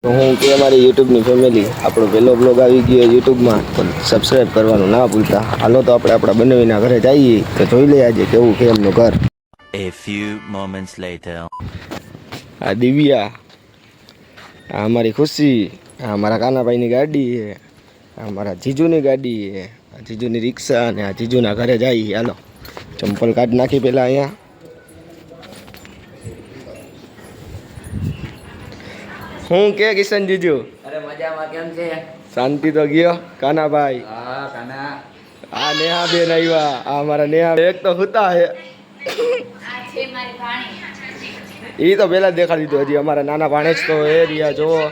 તો હું કે અમારી યુટ્યુબની ફેમિલી આપણો પહેલો બ્લોગ આવી ગયો યુટ્યુબમાં, તો સબસ્ક્રાઈબ કરવાનું ના ભૂલતા. હાલો તો આપણે આપણા બંનેવીના ઘરે જઈએ તો જોઈ લઈએ આજે કેવું છે એમનું ઘર. A few moments later. આ દિવ્યા, આ અમારી ખુશી, આ અમારા કાનાભાઈની ગાડી છે, આ અમારા જીજુની ગાડી છે, આ જીજુની રિક્ષા, અને આ જીજુના ઘરે જઈએ. હાલો ચંપલ કાઢ નાખી પહેલાં અહીંયા. હું કે કિશન જીજુ? અરે મજામાં, કેમ છે? શાંતિ તો ગયો કાનાભાઈ? હા કાના. આ નેહા બેન આવ્યા, આ અમારા નેહા એક તો હુતા હે. આ છે મારી ભાણી. એ તો પહેલા જ દેખાડી દીધું, હજી અમારા નાના ભાણેજ તો એ રહ્યા જોવો.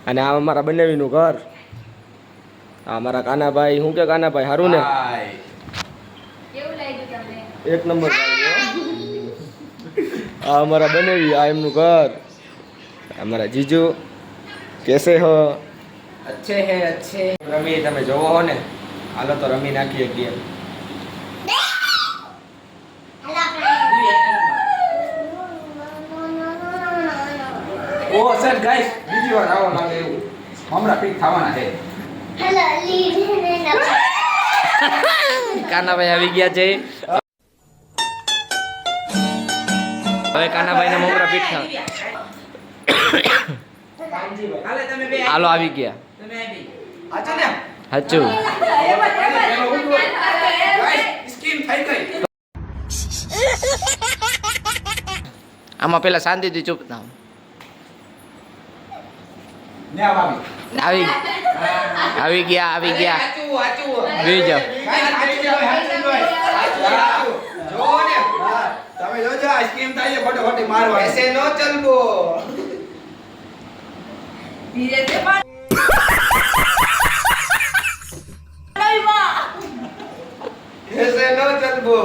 અને આ અમારા બંનેવીનું ઘર. આ અમારા કાનાભાઈ. શું કે કાનાભાઈ, સારું ને? કેવું લાગ્યું તમને? એક નંબર. આ અમારા બંનેવી, આ એમનું ઘર. અમારા જીજુ કેસે હો? અચ્છે હે અચ્છે. રમી તમે જોવો હો ને? હાલો તો રમી નાખીએ ગેમ. ઓ સર ગાઈસ, બીજી વાર આવો લાગે એવું હમણાં પીક થવાના છે. કાનાભાઈ આવી ગયા છે. હવે કાનાભાઈને મમરા પીઠ થાય. હાલે તમે બે હાલો આવી ગયા. તમે આવી આચો ને હચું ગાઈસ સ્કીમ થઈ ગઈ. આમાં પેલા શાંતિથી ચૂપ થાવ. ને આવી આવી ગયા આવી ગયા. આચું આચું બેહી જાઓ. ગાઈસ આચું જો ને તમે જોજો આ સ્કીમ થાય છે ફટાફટ મારવા. એસે નો ચલબો. ધીરે સે માર. એસે નો ચલબો.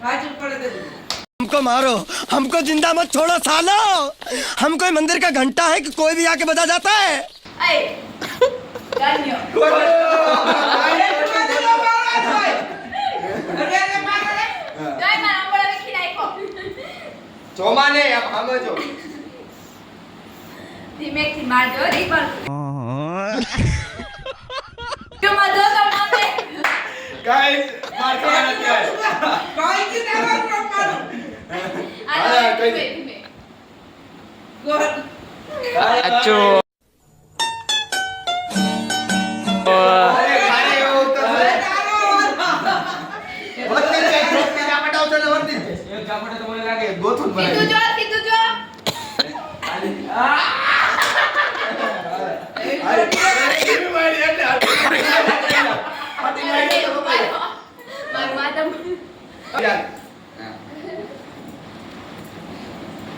વાચું પડે તો हमको मारो, हमको जिंदा मत छोड़ो सालो. हम कोई मंदिर का घंटा है कि कोई भी आके बजा जाता है. એ ગાન્યો. જય મારા અંબળા વિખી નાખ્યો. ચોમાને આમ સમજો. ધીમેથી મારજો રીબર. જો મારજો તો મારે. ગાઈસ માર ખાવાના છે. કોઈ કી ના મારો. આ ધીમે ધીમે. હચું અરે ખાને એવું તો વર્તી જાય છોકરી જાપટા આવતો ને વર્તી જાય. એક જાપટે તો મને લાગે ગોથું ભરાય. સીધું જો સીધું જો. કેવી મારી એટલે ફાટી મારી તો ભાઈ. મારું માથું. યાર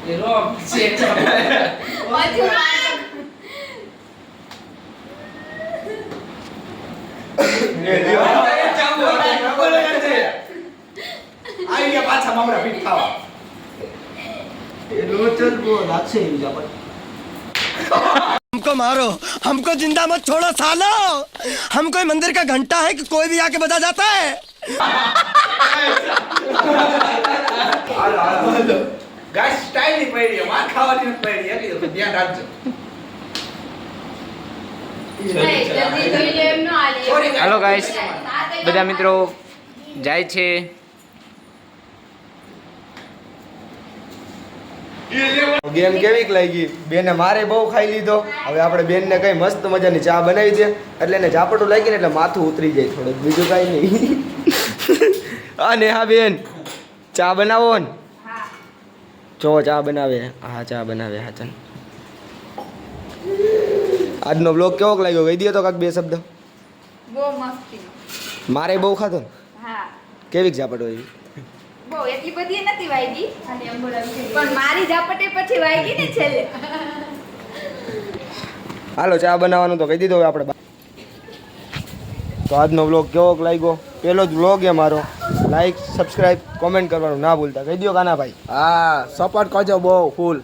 એ રોમ છે. માથું માર. એ દીવા ચાંબો ખબર છે. આવી ગયા પાછા મમરા પીટ ખાવા. એ લોચલ બો લાગશે એ જાપટ. हमको मारो, हमको जिंदा मत छोड़ो सालो. हम कोई मंदिर का घंटा है कि कोई भी आके बजा जाता है. હાલો ગાઈસ સ્ટાઈલ ની પડી માર ખાવાની નથી પડી એટલે તો ધ્યાન રાખજો. જલ્દી જોઈ લે એમ નો આલે. હાલો ગાઈસ, બધા મિત્રો જાય છે. ગેમ કેવીક લાગી? બેને મારે બહુ ખાઈ લીધો. હવે આપણે બેનને કઈ મસ્ત મજાની ચા બનાવી દે એટલે એને ઝાપટું લાગી ને એટલે માથું ઉતરી જાય થોડુંક, બીજું કાંઈ નહીં. હા નેહા બેન, ચા બનાવો ને? જો ચા બનાવે. હા ચા બનાવે. હા ચાલ. આજનો બ્લોગ કેવોક લાગ્યો કહી દે તો કાંક બે શબ્દ. બહુ મસ્તી. મારે બહુ ખાધો ને? હા. કેવીક ઝાપટ હોય? બહુ એટલી બધી નથી વાગી પણ મારી ઝાપટે પછી વાગી ને છેલ્લે. હાલો ચા બનાવવાનું તો કહી દીધું હવે આપણે. તો આજનો વ્લોગ કેવોક લાગ્યો? પહેલો જ વ્લોગ એ મારો. લાઈક સબસ્ક્રાઈબ કોમેન્ટ કરવાનું ના ભૂલતા. કહી દો કાનાભાઈ. હા સપોર્ટ કરજો બહુ ફૂલ.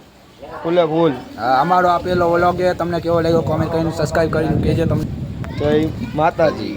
ફૂલે ફૂલ. અમારો આ પેલો વ્લોગ છે, તમને કેવો લાગ્યો કોમેન્ટ કરીને સબસ્ક્રાઇબ કરીને કહેજો. તમને જય માતાજી.